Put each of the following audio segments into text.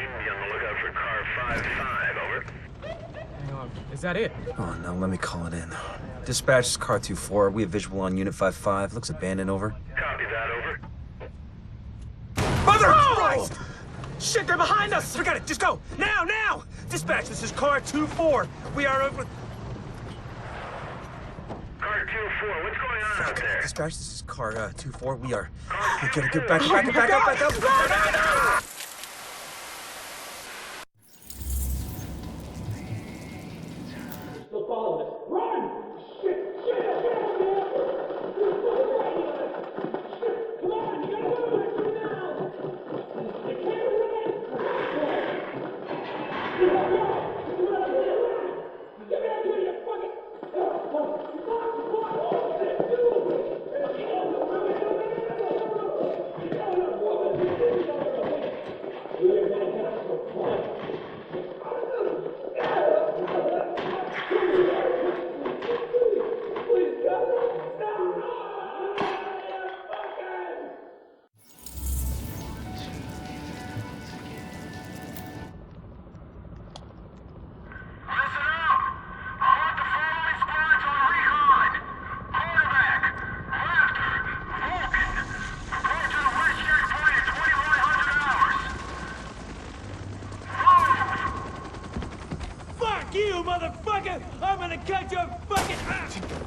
Be on the lookout for car 55, over. Hang on, is that it? Oh, no, let me call it in. Dispatch is car 2-4. We have visual on Unit 5-5. Looks abandoned, over. Copy that, over. Mother Oh! Christ! Shit, they're behind us! Forget it, just go! Now, now! Dispatch, this is car 2-4. We are over... Car 2-4, what's going on out there? Dispatch, this is car 2-4. We are... Car We gotta 2-4. get back up, back up! Still following us. Run! Shit! Shit! Shit! Come on! You gotta move! Now! You can't run! Get back here, you fucking... Fuck you, motherfucker! I'm gonna cut your fucking...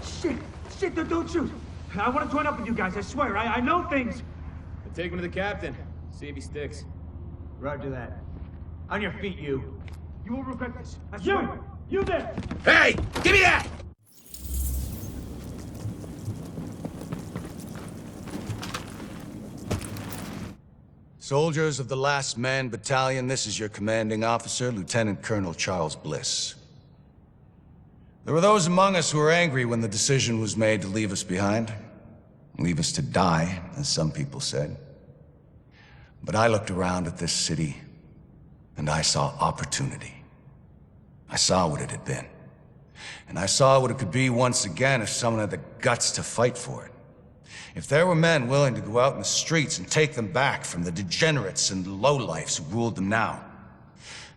Shit! Shit, don't shoot! I want to join up with you guys, I swear. I know things. Take him to the captain. See if he sticks. Roger that. On your feet, you. You will regret this. I swear. You there! Hey! Give me that! Soldiers of the Last Man Battalion, this is your commanding officer, Lieutenant Colonel Charles Bliss. There were those among us who were angry when the decision was made to leave us behind. Leave us to die, as some people said. But I looked around at this city, and I saw opportunity. I saw what it had been. And I saw what it could be once again if someone had the guts to fight for it. If there were men willing to go out in the streets and take them back from the degenerates and lowlifes who ruled them now,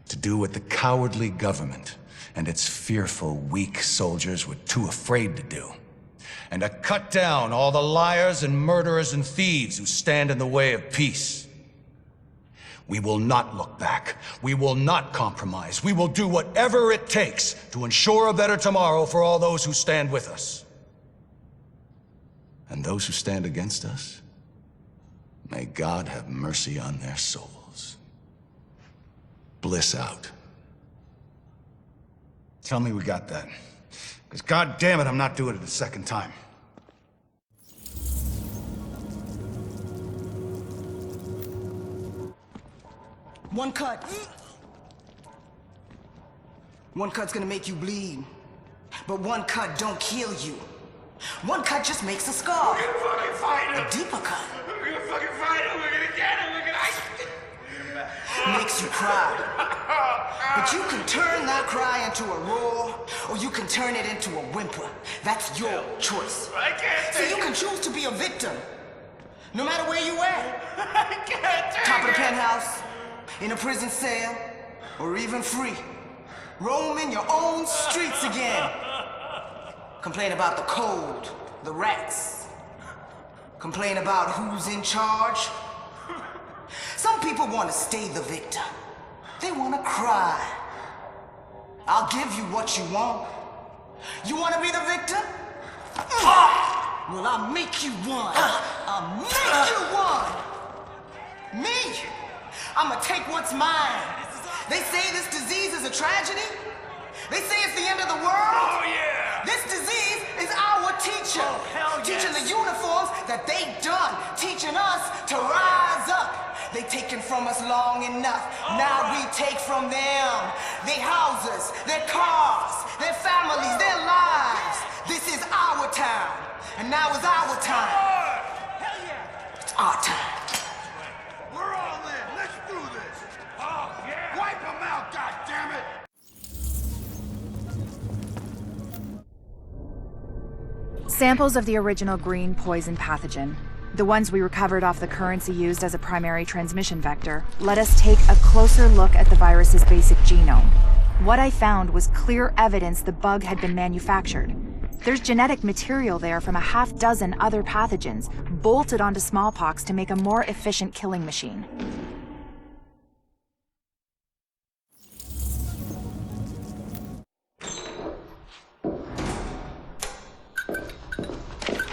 to do what the cowardly government and its fearful, weak soldiers were too afraid to do, and to cut down all the liars and murderers and thieves who stand in the way of peace. We will not look back. We will not compromise. We will do whatever it takes to ensure a better tomorrow for all those who stand with us. And those who stand against us, may God have mercy on their souls. Bliss out. Tell me we got that. Because God damn it, I'm not doing it a second time. One cut. One cut's gonna make you bleed. But one cut don't kill you. One cut just makes a scar. We're gonna fucking fight him! A deeper cut We're gonna fucking fight him! We're gonna get him! We're gonna... makes you cry. But you can turn that cry into a roar, or you can turn it into a whimper. That's your choice. I can't See, take you it! can choose to be a victim, no matter where you at. I can't take Top of the it! penthouse, in a prison cell, or even free. Roaming your own streets again. Complain about the cold, the rats. Complain about who's in charge. Some people want to stay the victim. They want to cry. I'll give you what you want. You want to be the victim? Well, I'll make you one. I'll make you one. Me? I'm gonna take what's mine. They say this disease is a tragedy. They say it's the end of the world. Oh, yeah! This disease is our teacher. Oh, hell yes. Teaching the uniforms that they done. Teaching us to rise up. They taken from us long enough. Now we take from them. Their houses, their cars, their families, their lives. This is our time. And now is our time. Hell yeah! It's our time. We're all in! Let's do this! Oh, yeah! Wipe them out, goddammit! Samples of the original green poison pathogen, The ones we recovered off the currency used as a primary transmission vector let us take a closer look at the virus's basic genome. What I found was clear evidence the bug had been manufactured. There's genetic material there from a half-dozen other pathogens, bolted onto smallpox to make a more efficient killing machine.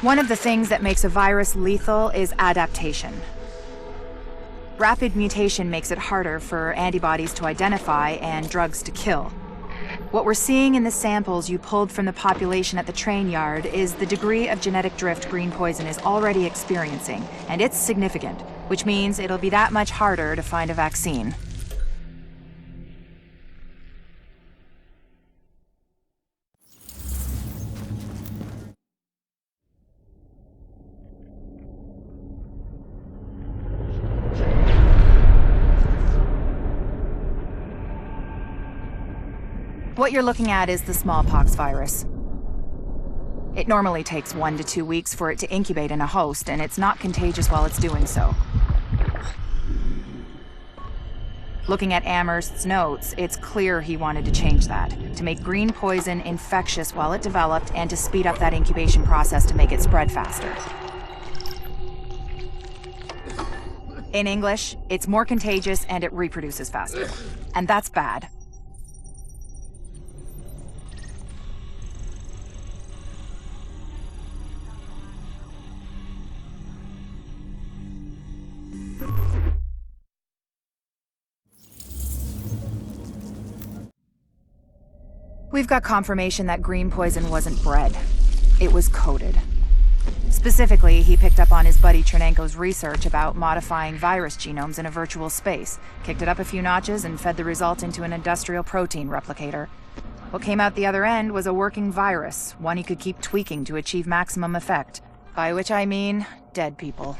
One of the things that makes a virus lethal is adaptation. Rapid mutation makes it harder for antibodies to identify and drugs to kill. What we're seeing in the samples you pulled from the population at the train yard is the degree of genetic drift green poison is already experiencing, and it's significant, which means it'll be that much harder to find a vaccine. What you're looking at is the smallpox virus. It normally takes 1 to 2 weeks for it to incubate in a host, and it's not contagious while it's doing so. Looking at Amherst's notes, it's clear he wanted to change that, to make green poison infectious while it developed, and to speed up that incubation process to make it spread faster. In English, it's more contagious and it reproduces faster. And that's bad. We've got confirmation that green poison wasn't bred. It was coded. Specifically, he picked up on his buddy Chernenko's research about modifying virus genomes in a virtual space, kicked it up a few notches, and fed the result into an industrial protein replicator. What came out the other end was a working virus, one he could keep tweaking to achieve maximum effect. By which I mean, dead people.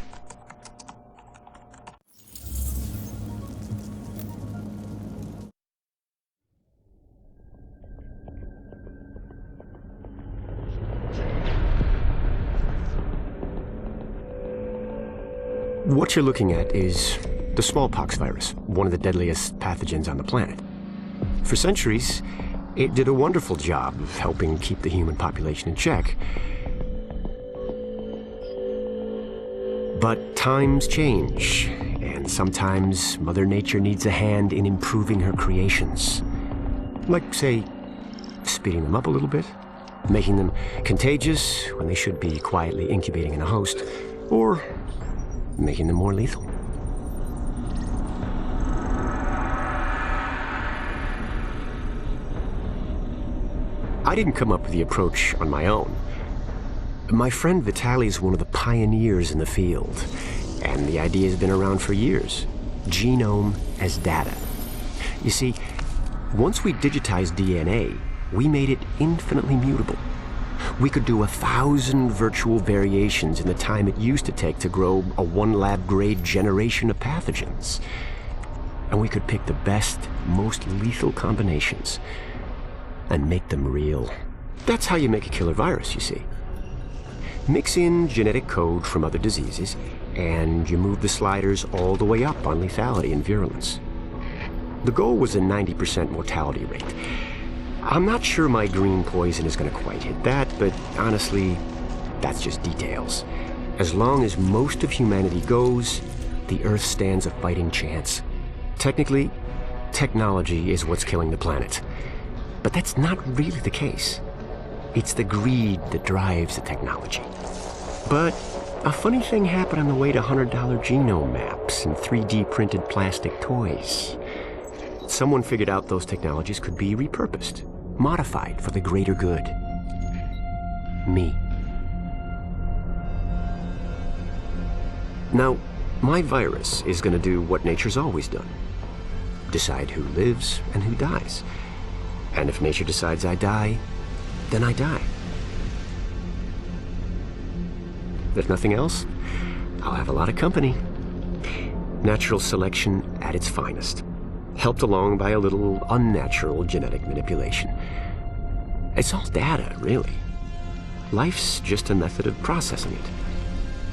What you're looking at is the smallpox virus, one of the deadliest pathogens on the planet. For centuries, it did a wonderful job of helping keep the human population in check. But times change, and sometimes Mother Nature needs a hand in improving her creations. Like, say, speeding them up a little bit, making them contagious when they should be quietly incubating in a host, or making them more lethal. I didn't come up with the approach on my own. My friend Vitaly is one of the pioneers in the field, and the idea has been around for years. Genome as data. You see, once we digitized DNA, we made it infinitely mutable. We could do 1,000 virtual variations in the time it used to take to grow a 1 lab-grade generation of pathogens. And we could pick the best, most lethal combinations and make them real. That's how you make a killer virus, you see. Mix in genetic code from other diseases, and you move the sliders all the way up on lethality and virulence. The goal was a 90% mortality rate. I'm not sure my green poison is going to quite hit that, but honestly, that's just details. As long as most of humanity goes, the Earth stands a fighting chance. Technically, technology is what's killing the planet. But that's not really the case. It's the greed that drives the technology. But a funny thing happened on the way to $100 genome maps and 3D printed plastic toys. Someone figured out those technologies could be repurposed, modified for the greater good. Me. Now, my virus is going to do what nature's always done. Decide who lives and who dies. And if nature decides I die, then I die. If nothing else, I'll have a lot of company. Natural selection at its finest, helped along by a little unnatural genetic manipulation. It's all data, really. Life's just a method of processing it.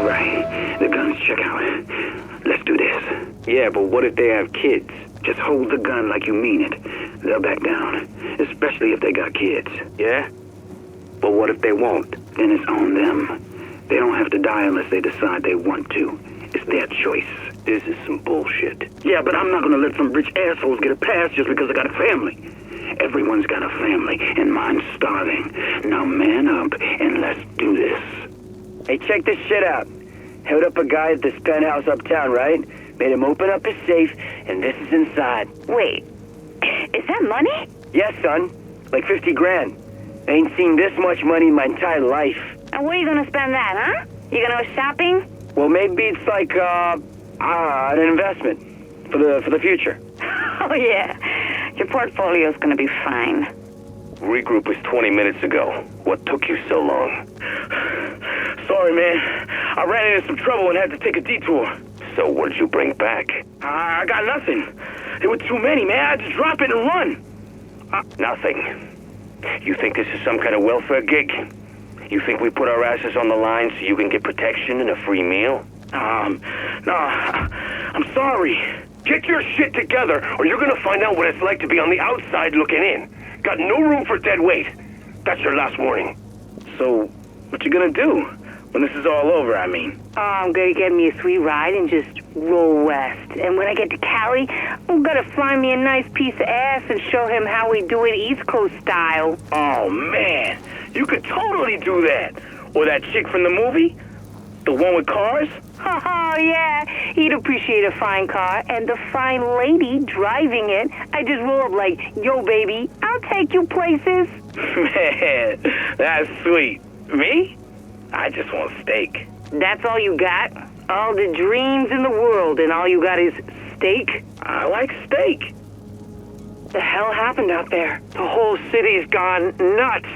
All right, the guns check out. Let's do this. Yeah, but what if they have kids? Just hold the gun like you mean it. They'll back down, especially if they got kids. Yeah? But what if they won't? Then it's on them. They don't have to die unless they decide they want to. It's their choice. This is some bullshit. Yeah, but I'm not gonna let some rich assholes get a pass just because I got a family. Everyone's got a family, and mine's starving. Now man up, and let's do this. Hey, check this shit out. Held up a guy at this penthouse uptown, right? Made him open up his safe, and this is inside. Wait, is that money? Yes, son. Like 50 grand. I ain't seen this much money in my entire life. And where are you gonna spend that, huh? You gonna go shopping? Well, maybe it's like, an investment. For the future. Oh, yeah. Your portfolio's gonna be fine. Regroup was 20 minutes ago. What took you so long? Sorry, man. I ran into some trouble and had to take a detour. So what'd you bring back? I got nothing. There were too many, man. I had to drop it and run. Nothing. You think this is some kind of welfare gig? You think we put our asses on the line so you can get protection and a free meal? No, I'm sorry. Get your shit together, or you're gonna find out what it's like to be on the outside looking in. Got no room for dead weight. That's your last warning. So, what you gonna do? When this is all over, I mean. Oh, I'm gonna get me a sweet ride and just roll west. And when I get to Cali, I'm gonna find me a nice piece of ass and show him how we do it East Coast style. Oh, man. You could totally do that. Or that chick from the movie? The one with cars? Oh, yeah. He'd appreciate a fine car and the fine lady driving it. I just roll up like, yo, baby, I'll take you places. Man, that's sweet. Me? I just want steak. That's all you got? All the dreams in the world and all you got is steak? I like steak. The hell happened out there? The whole city's gone nuts.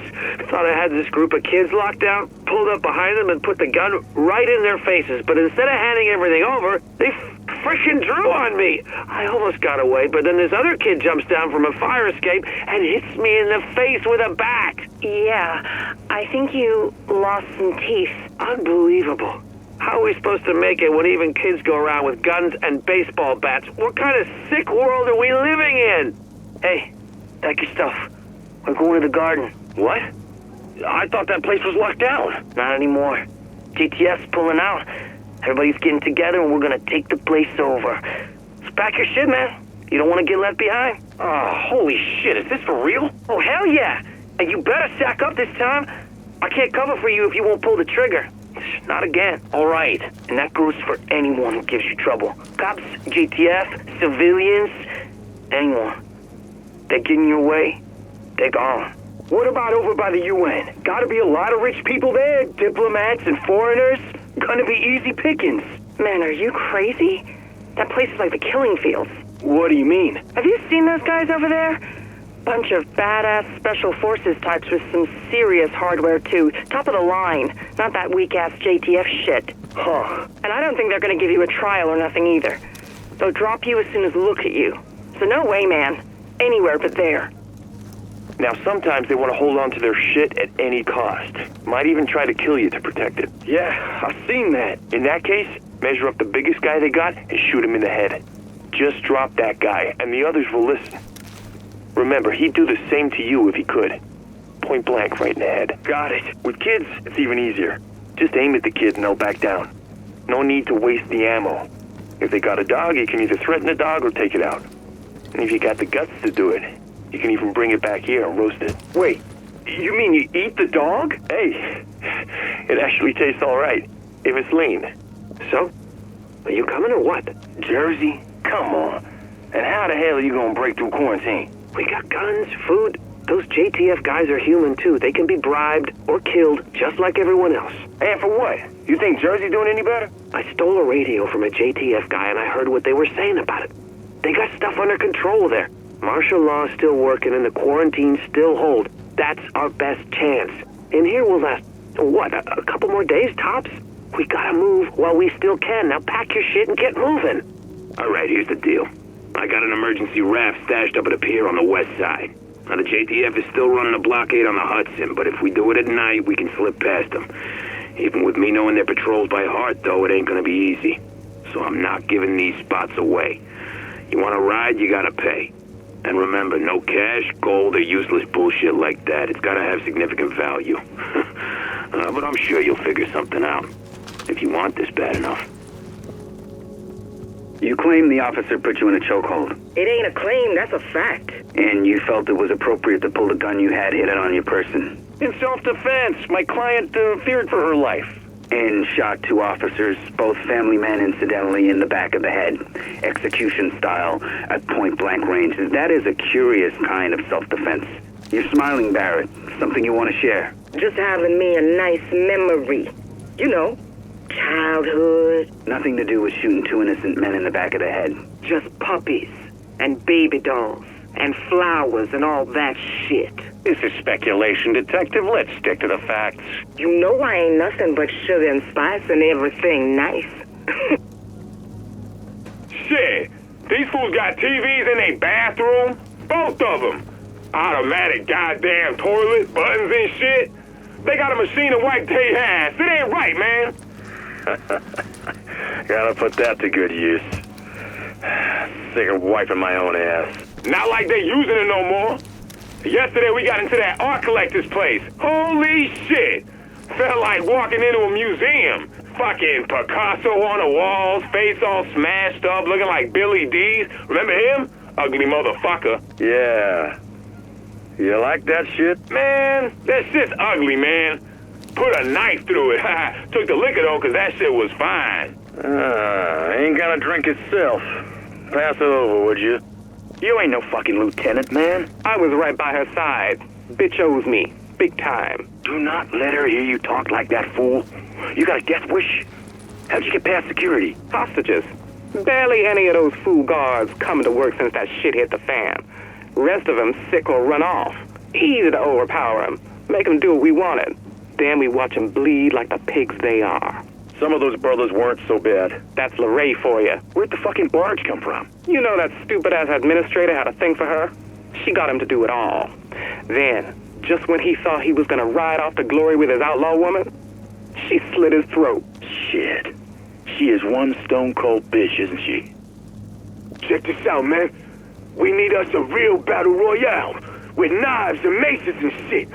Thought I had this group of kids locked down, pulled up behind them and put the gun right in their faces. But instead of handing everything over, they frickin' drew on me. I almost got away, but then this other kid jumps down from a fire escape and hits me in the face with a bat. Yeah, I think you lost some teeth. Unbelievable. How are we supposed to make it when even kids go around with guns and baseball bats? What kind of sick world are we living in? Hey, pack your stuff. We're going to the garden. What? I thought that place was locked down. Not anymore. GTF's pulling out. Everybody's getting together and we're gonna take the place over. So pack your shit, man. You don't want to get left behind. Oh, holy shit, is this for real? Oh, hell yeah. And you better sack up this time. I can't cover for you if you won't pull the trigger. Not again. All right. And that goes for anyone who gives you trouble. Cops, GTF, civilians, anyone. They get in your way, they're gone. What about over by the UN? Gotta be a lot of rich people there, diplomats and foreigners. Gonna be easy pickings. Man, are you crazy? That place is like the killing fields. What do you mean? Have you seen those guys over there? Bunch of badass special forces types with some serious hardware too. Top of the line. Not that weak-ass JTF shit. Huh. And I don't think they're gonna give you a trial or nothing either. They'll drop you as soon as they look at you. So no way, man. Anywhere but there. Now, sometimes they want to hold on to their shit at any cost. Might even try to kill you to protect it. Yeah, I've seen that. In that case, measure up the biggest guy they got and shoot him in the head. Just drop that guy, and the others will listen. Remember, he'd do the same to you if he could. Point blank right in the head. Got it. With kids, it's even easier. Just aim at the kid and they'll back down. No need to waste the ammo. If they got a dog, you can either threaten the dog or take it out. And if you got the guts to do it, you can even bring it back here and roast it. Wait, you mean you eat the dog? Hey, it actually tastes all right, if it's lean. So, are you coming or what? Jersey? Come on. And how the hell are you gonna break through quarantine? We got guns, food. Those JTF guys are human too. They can be bribed or killed just like everyone else. And for what? You think Jersey doing any better? I stole a radio from a JTF guy and I heard what they were saying about it. They got stuff under control there. Martial law's still working and the quarantines still hold. That's our best chance. And here will last, what, a couple more days tops? We gotta move while we still can. Now pack your shit and get moving. All right, here's the deal. I got an emergency raft stashed up at a pier on the west side. Now, the JTF is still running a blockade on the Hudson, but if we do it at night, we can slip past them. Even with me knowing their patrols by heart, though, it ain't gonna be easy. So I'm not giving these spots away. You want to ride, you gotta pay. And remember, no cash, gold, or useless bullshit like that. It's gotta have significant value. But I'm sure you'll figure something out. If you want this bad enough. You claim the officer put you in a chokehold. It ain't a claim, that's a fact. And you felt it was appropriate to pull the gun you had hidden on your person. In self-defense, my client feared for her life. And shot 2 officers, both family men, incidentally, in the back of the head. Execution style, at point-blank range. That is a curious kind of self-defense. You're smiling, Barrett. Something you want to share? Just having me a nice memory. You know, childhood. Nothing to do with shooting 2 innocent men in the back of the head. Just puppies and baby dolls and flowers and all that shit. This is speculation, Detective. Let's stick to the facts. You know I ain't nothing but sugar and spice and everything nice. Shit, these fools got TVs in their bathroom? Both of them. Automatic goddamn toilet, buttons and shit. They got a machine to wipe their ass. It ain't right, man. Gotta put that to good use. Sick of wiping my own ass. Not like they using it no more. Yesterday we got into that art collector's place. Holy shit! Felt like walking into a museum. Fucking Picasso on the walls, face all smashed up, looking like Billy D's. Remember him? Ugly motherfucker. Yeah. You like that shit? Man, that shit's ugly, man. Put a knife through it. Took the liquor though, cause that shit was fine. Ain't gonna drink itself. Pass it over, would you? You ain't no fucking lieutenant, man. I was right by her side. Bitch owes me. Big time. Do not let her hear you talk like that, fool. You got a death wish? How'd you get past security? Hostages. Barely any of those fool guards coming to work since that shit hit the fan. Rest of them sick or run off. Easy to overpower them. Make them do what we wanted. Then we watch them bleed like the pigs they are. Some of those brothers weren't so bad. That's Lorraine for you. Where'd the fucking barge come from? You know that stupid-ass administrator had a thing for her? She got him to do it all. Then, just when he thought he was gonna ride off to glory with his outlaw woman, she slit his throat. Shit. She is one stone-cold bitch, isn't she? Check this out, man. We need us a real battle royale with knives and maces and shit,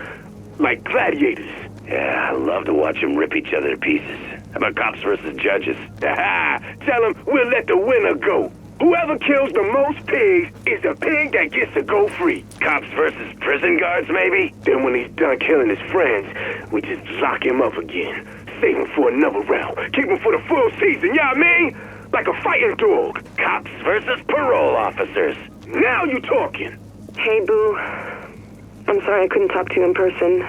like gladiators. Yeah, I love to watch them rip each other to pieces. How about cops versus judges? Tell them we'll let the winner go. Whoever kills the most pigs is the pig that gets to go free. Cops versus prison guards, maybe? Then when he's done killing his friends, we just lock him up again. Save him for another round. Keep him for the full season, you know what I mean? Like a fighting dog. Cops versus parole officers. Now you talking. Hey, Boo. I'm sorry I couldn't talk to you in person.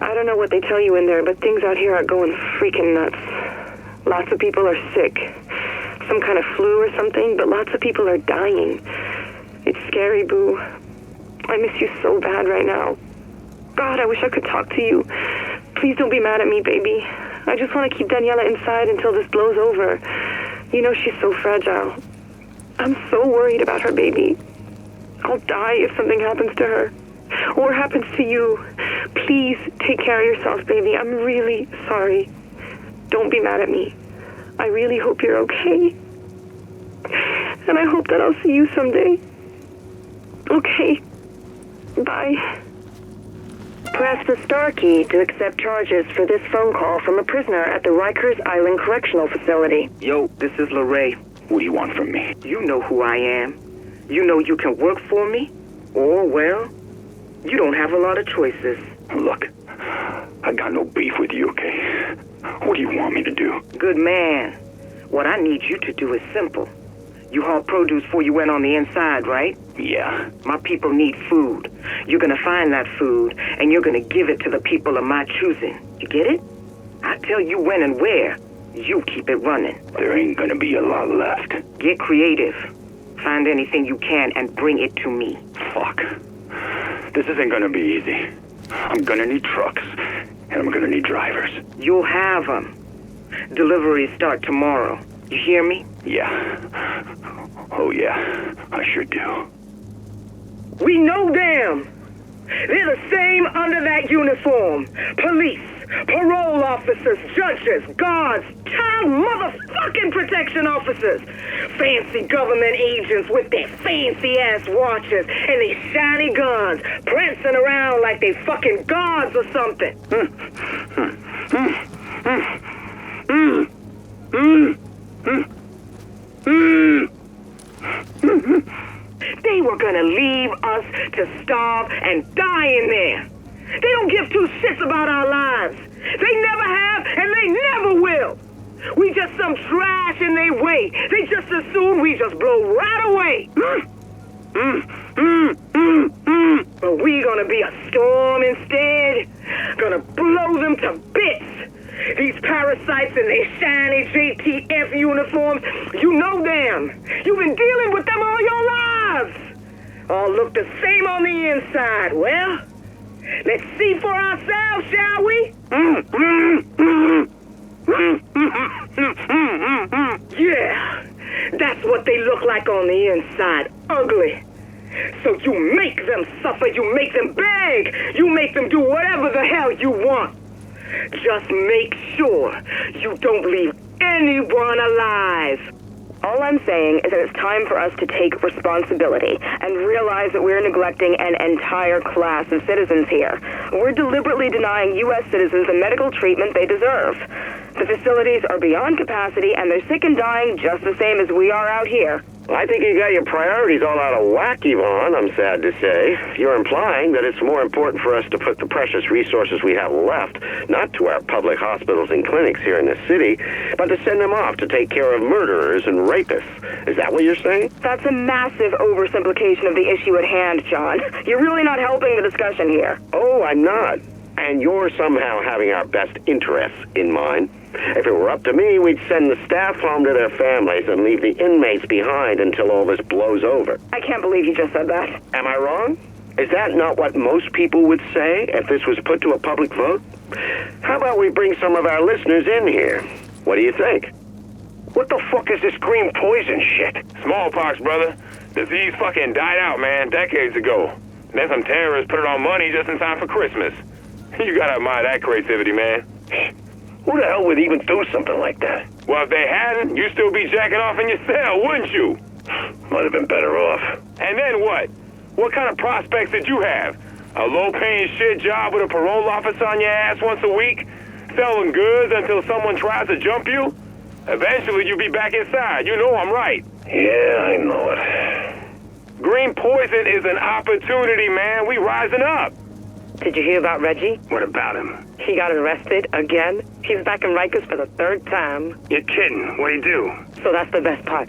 I don't know what they tell you in there, but things out here are going freaking nuts. Lots of people are sick. Some kind of flu or something, but lots of people are dying. It's scary, Boo. I miss you so bad right now. God, I wish I could talk to you. Please don't be mad at me, baby. I just want to keep Daniela inside until this blows over. You know she's so fragile. I'm so worried about her, baby. I'll die if something happens to her. Or happens to you. Please take care of yourself, baby. I'm really sorry. Don't be mad at me. I really hope you're okay. And I hope that I'll see you someday. Okay. Bye. Press the star key to accept charges for this phone call from a prisoner at the Rikers Island Correctional Facility. Yo, this is Lorraine. What do you want from me? You know who I am. You know you can work for me. Or, well, you don't have a lot of choices. Look, I got no beef with you, okay? What do you want me to do? Good man. What I need you to do is simple. You haul produce before you went on the inside, right? Yeah. My people need food. You're gonna find that food, and you're gonna give it to the people of my choosing. You get it? I tell you when and where. You keep it running. There ain't gonna be a lot left. Get creative. Find anything you can and bring it to me. Fuck. This isn't gonna be easy. I'm gonna need trucks, and I'm gonna need drivers. You'll have them. Deliveries start tomorrow. You hear me? Yeah. Oh, yeah. I sure do. We know them. They're the same under that uniform. Police. parole officers, judges, guards, child motherfucking protection officers, fancy government agents with their fancy-ass watches and these shiny guns, prancing around like they fucking guards or something. They were gonna leave us to starve and die in there. They don't give two shits about our lives. They never have, and they never will. We just some trash in their way. They just assume we just blow right away. But we gonna be a storm instead. Gonna blow them to bits. These parasites in their shiny JTF uniforms, you know them. You've been dealing with them all your lives. All look the same on the inside. Well, let's see for ourselves, shall we? Yeah, that's what they look like on the inside. Ugly. So you make them suffer, you make them beg, you make them do whatever the hell you want. Just make sure you don't leave anyone alive. All I'm saying is that it's time for us to take responsibility and realize that we're neglecting an entire class of citizens here. We're deliberately denying U.S. citizens the medical treatment they deserve. The facilities are beyond capacity and they're sick and dying just the same as we are out here. I think you got your priorities all out of whack, Yvonne, I'm sad to say. You're implying that it's more important for us to put the precious resources we have left, not to our public hospitals and clinics here in the city, but to send them off to take care of murderers and rapists. Is that what you're saying? That's a massive oversimplification of the issue at hand, John. You're really not helping the discussion here. Oh, I'm not. And you're somehow having our best interests in mind. If it were up to me, we'd send the staff home to their families and leave the inmates behind until all this blows over. I can't believe you just said that. Am I wrong? Is that not what most people would say if this was put to a public vote? How about we bring some of our listeners in here? What do you think? What the fuck is this green poison shit? Smallpox, brother. Disease fucking died out, man, decades ago. Then some terrorists put it on money just in time for Christmas. You gotta admire that creativity, man. Who the hell would even do something like that? Well, if they hadn't, you'd still be jacking off in your cell, wouldn't you? Might have been better off. And then what? What kind of prospects did you have? A low-paying shit job with a parole officer on your ass once a week? Selling goods until someone tries to jump you? Eventually, you'll be back inside. You know I'm right. Yeah, I know it. Green poison is an opportunity, man. We rising up. Did you hear about Reggie? What about him? He got arrested again. He's back in Rikers for the third time. You're kidding. What'd he do? So that's the best part.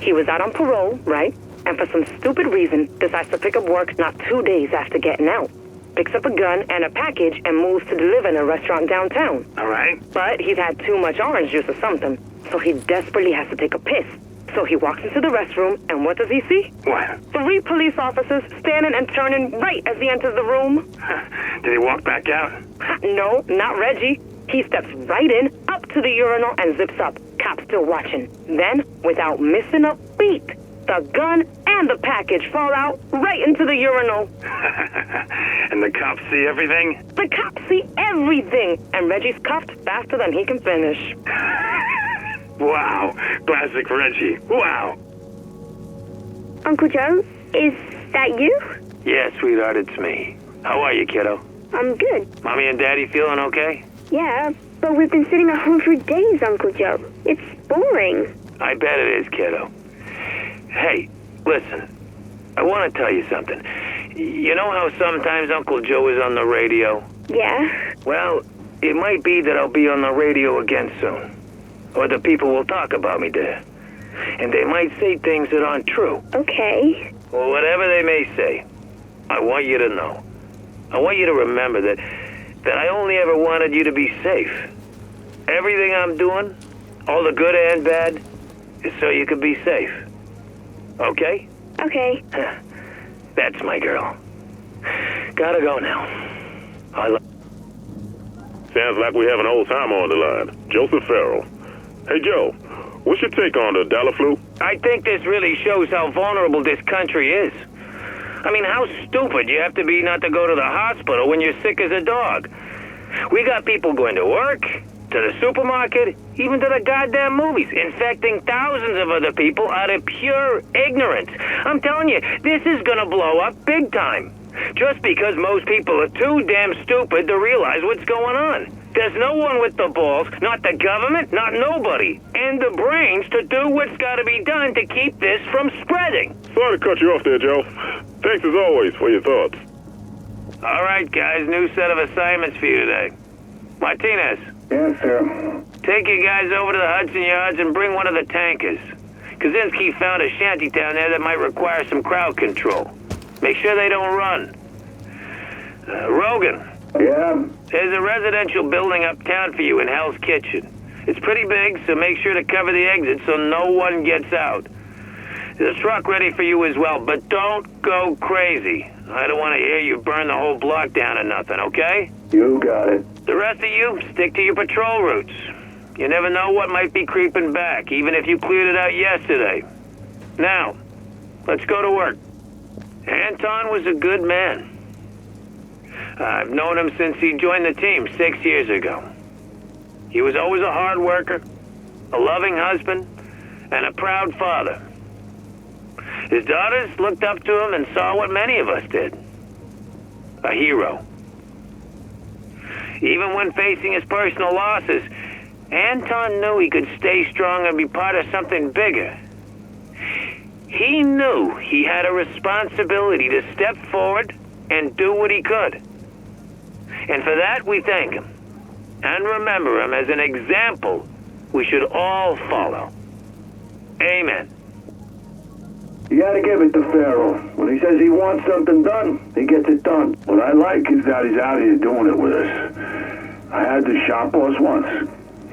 He was out on parole, right? And for some stupid reason, decides to pick up work not 2 days after getting out. Picks up a gun and a package and moves to deliver in a restaurant downtown. All right. But he's had too much orange juice or something, so he desperately has to take a piss. So he walks into the restroom, and what does he see? What? 3 police officers standing and turning right as he enters the room. Did he walk back out? No, not Reggie. He steps right in, up to the urinal, and zips up. Cops still watching. Then, without missing a beat, the gun and the package fall out right into the urinal. And the cops see everything? The cops see everything, and Reggie's cuffed faster than he can finish. Wow. Classic Reggie. Wow. Uncle Joe, is that you? Yeah, sweetheart, it's me. How are you, kiddo? I'm good. Mommy and Daddy feeling okay? Yeah, but we've been sitting at home for days, Uncle Joe. It's boring. I bet it is, kiddo. Hey, listen. I want to tell you something. You know how sometimes Uncle Joe is on the radio? Yeah? Well, it might be that I'll be on the radio again soon. Or the people will talk about me there. And they might say things that aren't true. Okay. Well, whatever they may say, I want you to know. I want you to remember that I only ever wanted you to be safe. Everything I'm doing, all the good and bad, is so you could be safe. Okay? Okay. That's my girl. Gotta go now. Sounds like we have an old timer on the line. Joseph Farrell. Hey, Joe, what's your take on the dollar flu? I think this really shows how vulnerable this country is. I mean, how stupid you have to be not to go to the hospital when you're sick as a dog. We got people going to work, to the supermarket, even to the goddamn movies, infecting thousands of other people out of pure ignorance. I'm telling you, this is gonna blow up big time. Just because most people are too damn stupid to realize what's going on. There's no one with the balls, not the government, not nobody, and the brains to do what's gotta be done to keep this from spreading. Sorry to cut you off there, Joe. Thanks as always for your thoughts. All right, guys, new set of assignments for you today. Martinez. Yes, sir. Take you guys over to the Hudson Yards and bring one of the tankers. Kaczynski found a shantytown there that might require some crowd control. Make sure they don't run. Rogan. Yeah? There's a residential building uptown for you in Hell's Kitchen. It's pretty big, so make sure to cover the exit so no one gets out. There's a truck ready for you as well, but don't go crazy. I don't want to hear you burn the whole block down or nothing, okay? You got it. The rest of you, stick to your patrol routes. You never know what might be creeping back, even if you cleared it out yesterday. Now, let's go to work. Anton was a good man. I've known him since he joined the team 6 years ago. He was always a hard worker, a loving husband, and a proud father. His daughters looked up to him and saw what many of us did. A hero. Even when facing his personal losses, Anton knew he could stay strong and be part of something bigger. He knew he had a responsibility to step forward and do what he could. And for that, we thank him. And remember him as an example we should all follow. Amen. You gotta give it to Farrell. When he says he wants something done, he gets it done. What I like is that he's out here doing it with us. I had the shop boss once.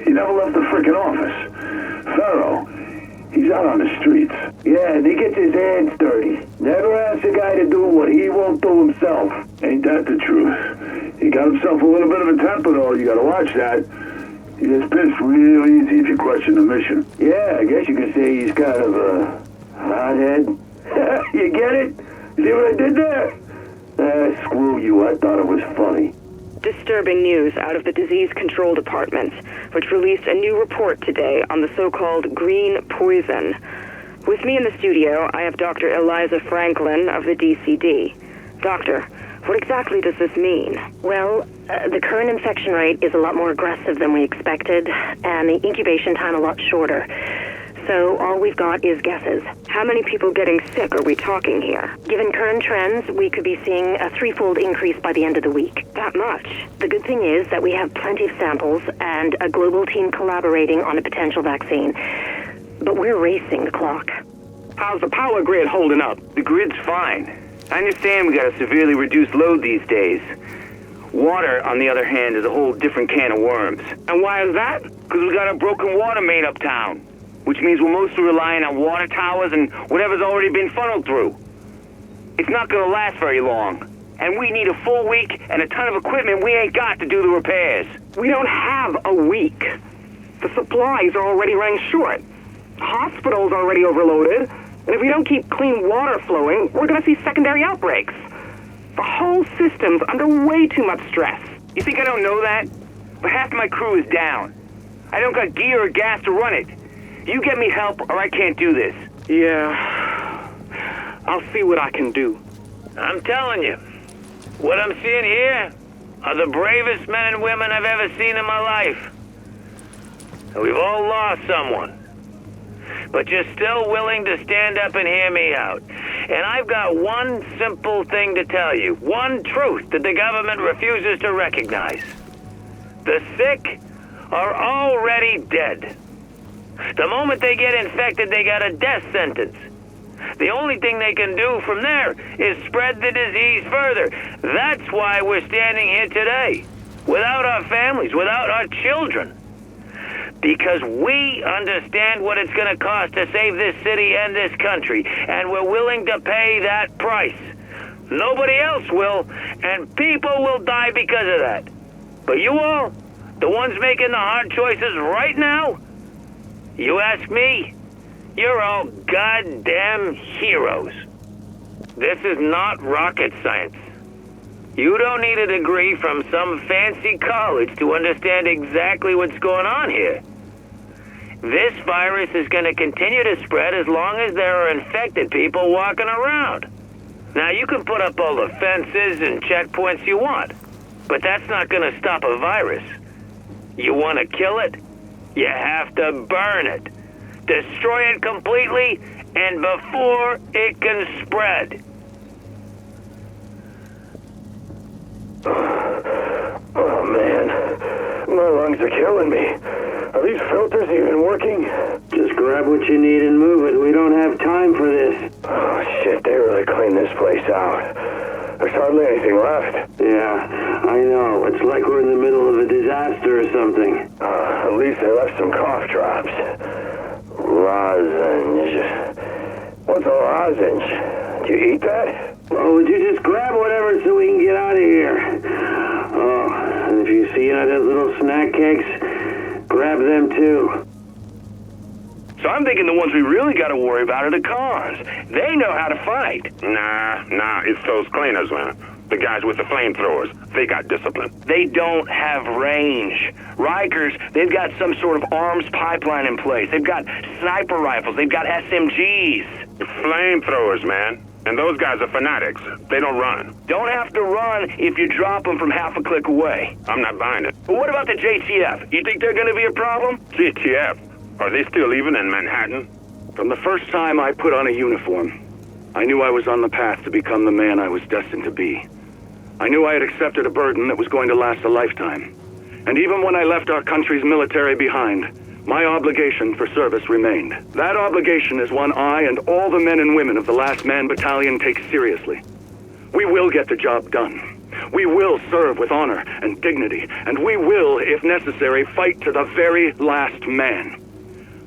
He never left the frickin' office. Farrell, he's out on the streets. Yeah, and he gets his hands dirty. Never asks a guy to do what he won't do himself. Ain't that the truth? He got himself a little bit of a temper, though. You gotta watch that. He gets pissed real easy if you question the mission. Yeah, I guess you could say he's kind of a hothead. You get it? See what I did there? Screw you. I thought it was funny. Disturbing news out of the Disease Control Department, which released a new report today on the so-called green poison. With me in the studio, I have Dr. Eliza Franklin of the DCD. Doctor, what exactly does this mean? Well, the current infection rate is a lot more aggressive than we expected, and the incubation time a lot shorter. So all we've got is guesses. How many people getting sick are we talking here? Given current trends, we could be seeing a 3-fold increase by the end of the week. That much? The good thing is that we have plenty of samples and a global team collaborating on a potential vaccine. But we're racing the clock. How's the power grid holding up? The grid's fine. I understand we got a severely reduced load these days. Water, on the other hand, is a whole different can of worms. And why is that? Because we got a broken water main uptown, which means we're mostly relying on water towers and whatever's already been funneled through. It's not gonna last very long. And we need a full week and a ton of equipment we ain't got to do the repairs. We don't have a week. The supplies are already running short. The hospital's already overloaded. And if we don't keep clean water flowing, we're gonna see secondary outbreaks. The whole system's under way too much stress. You think I don't know that? But half my crew is down. I don't got gear or gas to run it. You get me help or I can't do this. Yeah. I'll see what I can do. I'm telling you, what I'm seeing here are the bravest men and women I've ever seen in my life. And we've all lost someone. But you're still willing to stand up and hear me out. And I've got one simple thing to tell you. One truth that the government refuses to recognize. The sick are already dead. The moment they get infected, they got a death sentence. The only thing they can do from there is spread the disease further. That's why we're standing here today. Without our families, without our children. Because we understand what it's going to cost to save this city and this country, and we're willing to pay that price. Nobody else will, and people will die because of that. But you all, the ones making the hard choices right now, you ask me, you're all goddamn heroes. This is not rocket science. You don't need a degree from some fancy college to understand exactly what's going on here. This virus is going to continue to spread as long as there are infected people walking around. Now, you can put up all the fences and checkpoints you want, but that's not going to stop a virus. You want to kill it? You have to burn it. Destroy it completely and before it can spread. Oh, man. My lungs are killing me. Are these filters even working? Just grab what you need and move it. We don't have time for this. Oh, shit, they really cleaned this place out. There's hardly anything left. Yeah, I know. It's like we're in the middle of a disaster or something. At least they left some cough drops. Lozenge. What's a lozenge? Did you eat that? Oh, would you just grab whatever so we can get out of here? Oh, and if you see any of those little snack cakes, grab them too. So I'm thinking the ones we really got to worry about are the cons. They know how to fight. Nah, it's those cleaners, man. The guys with the flamethrowers. They got discipline. They don't have range. Rikers, they've got some sort of arms pipeline in place. They've got sniper rifles. They've got SMGs. Flamethrowers, man. And those guys are fanatics. They don't run. Don't have to run if you drop them from half a click away. I'm not buying it. But what about the JTF? You think they're going to be a problem? JTF? Are they still even in Manhattan? From the first time I put on a uniform, I knew I was on the path to become the man I was destined to be. I knew I had accepted a burden that was going to last a lifetime. And even when I left our country's military behind, my obligation for service remained. That obligation is one I and all the men and women of the Last Man Battalion take seriously. We will get the job done. We will serve with honor and dignity, and we will, if necessary, fight to the very last man.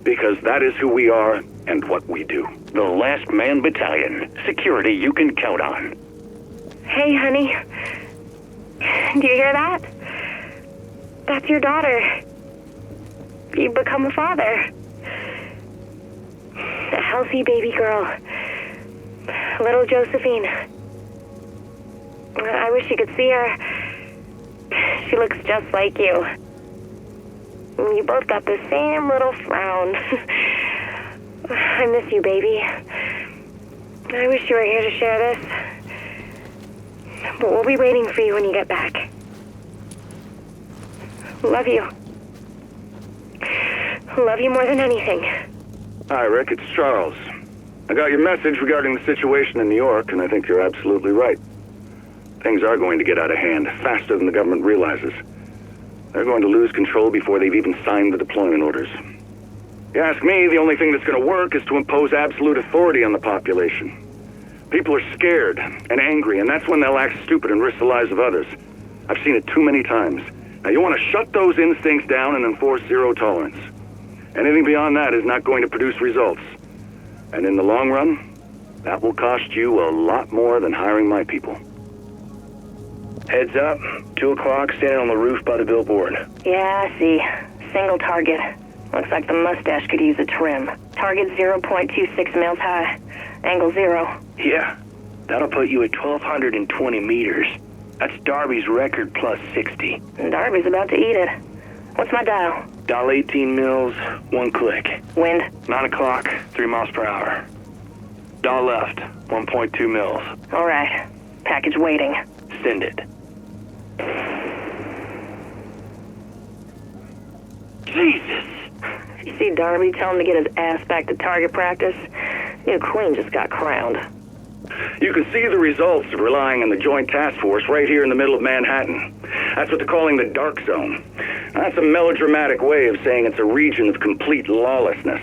Because that is who we are and what we do. The Last Man Battalion. Security you can count on. Hey, honey. Do you hear that? That's your daughter. You've become a father. A healthy baby girl. Little Josephine. I wish you could see her. She looks just like you. You both got the same little frown. I miss you, baby. I wish you were here to share this. But we'll be waiting for you when you get back. Love you. Love you more than anything. Hi, Rick. It's Charles. I got your message regarding the situation in New York, and I think you're absolutely right. Things are going to get out of hand faster than the government realizes. They're going to lose control before they've even signed the deployment orders. You ask me, the only thing that's going to work is to impose absolute authority on the population. People are scared and angry, and that's when they'll act stupid and risk the lives of others. I've seen it too many times. Now, you want to shut those instincts down and enforce zero tolerance. Anything beyond that is not going to produce results. And in the long run, that will cost you a lot more than hiring my people. Heads up, 2 o'clock, standing on the roof by the billboard. Yeah, I see. Single target. Looks like the mustache could use a trim. Target 0.26 mils high. Angle 0. Yeah, that'll put you at 1,220 meters. That's Darby's record plus 60. Darby's about to eat it. What's my dial? Dial 18 mils, 1 click. Wind? 9 o'clock, 3 miles per hour. Dial left, 1.2 mils. All right. Package waiting. Send it. Jesus! You see Darby tell him to get his ass back to target practice? New queen just got crowned. You can see the results of relying on the Joint Task Force right here in the middle of Manhattan. That's what they're calling the Dark Zone. That's a melodramatic way of saying it's a region of complete lawlessness.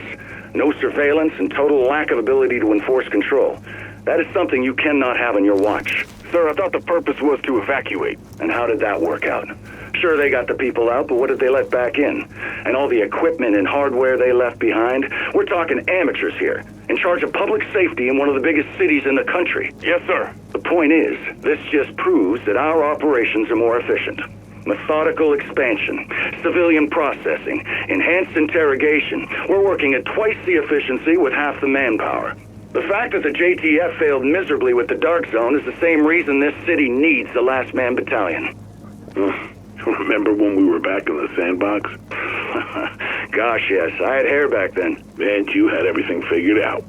No surveillance and total lack of ability to enforce control. That is something you cannot have on your watch. Sir, I thought the purpose was to evacuate. And how did that work out? Sure, they got the people out, but what did they let back in? And all the equipment and hardware they left behind? We're talking amateurs here, in charge of public safety in one of the biggest cities in the country. Yes, sir. The point is, this just proves that our operations are more efficient. Methodical expansion, civilian processing, enhanced interrogation. We're working at twice the efficiency with half the manpower. The fact that the JTF failed miserably with the Dark Zone is the same reason this city needs the Last Man Battalion. Remember when we were back in the sandbox? Gosh, yes. I had hair back then. And you had everything figured out.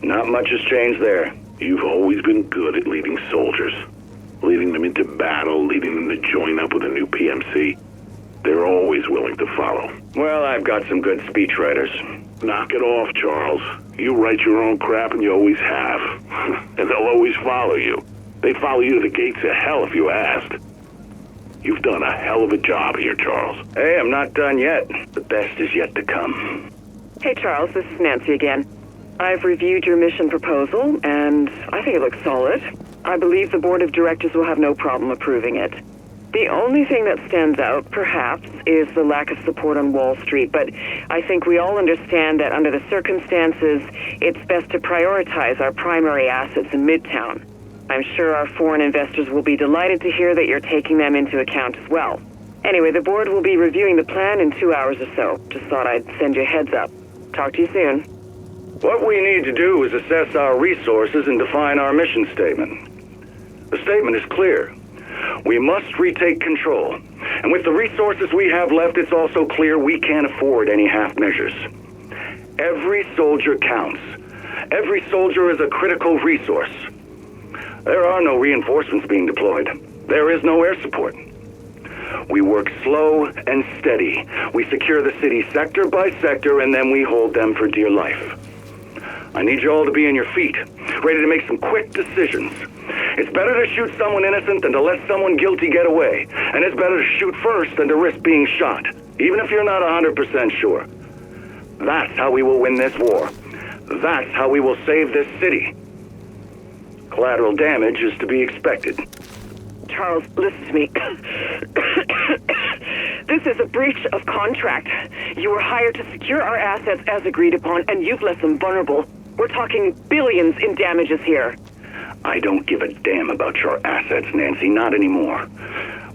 Not much has changed there. You've always been good at leading soldiers. Leading them into battle, leading them to join up with a new PMC. They're always willing to follow. Well, I've got some good speechwriters. Knock it off, Charles. You write your own crap and you always have. And they'll always follow you. They'd follow you to the gates of hell if you asked. You've done a hell of a job here, Charles. Hey, I'm not done yet. The best is yet to come. Hey, Charles, this is Nancy again. I've reviewed your mission proposal, and I think it looks solid. I believe the board of directors will have no problem approving it. The only thing that stands out, perhaps, is the lack of support on Wall Street, but I think we all understand that under the circumstances, it's best to prioritize our primary assets in Midtown. I'm sure our foreign investors will be delighted to hear that you're taking them into account as well. Anyway, the board will be reviewing the plan in 2 hours or so. Just thought I'd send you a heads up. Talk to you soon. What we need to do is assess our resources and define our mission statement. The statement is clear. We must retake control. And with the resources we have left, it's also clear we can't afford any half measures. Every soldier counts. Every soldier is a critical resource. There are no reinforcements being deployed. There is no air support. We work slow and steady. We secure the city sector by sector, and then we hold them for dear life. I need you all to be on your feet, ready to make some quick decisions. It's better to shoot someone innocent than to let someone guilty get away. And it's better to shoot first than to risk being shot, even if you're not 100% sure. That's how we will win this war. That's how we will save this city. Collateral damage is to be expected. Charles, listen to me. This is a breach of contract. You were hired to secure our assets as agreed upon, and you've left them vulnerable. We're talking billions in damages here. I don't give a damn about your assets, Nancy, not anymore.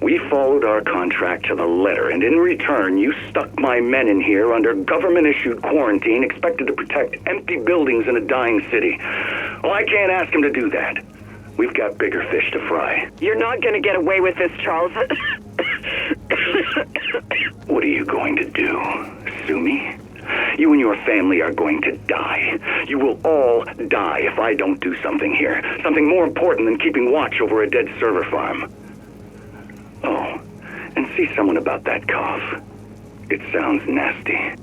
We followed our contract to the letter, and in return, you stuck my men in here under government-issued quarantine, expected to protect empty buildings in a dying city. Well, I can't ask him to do that. We've got bigger fish to fry. You're not going to get away with this, Charles. What are you going to do? Sue me? You and your family are going to die. You will all die if I don't do something here. Something more important than keeping watch over a dead server farm. Oh, and see someone about that cough. It sounds nasty.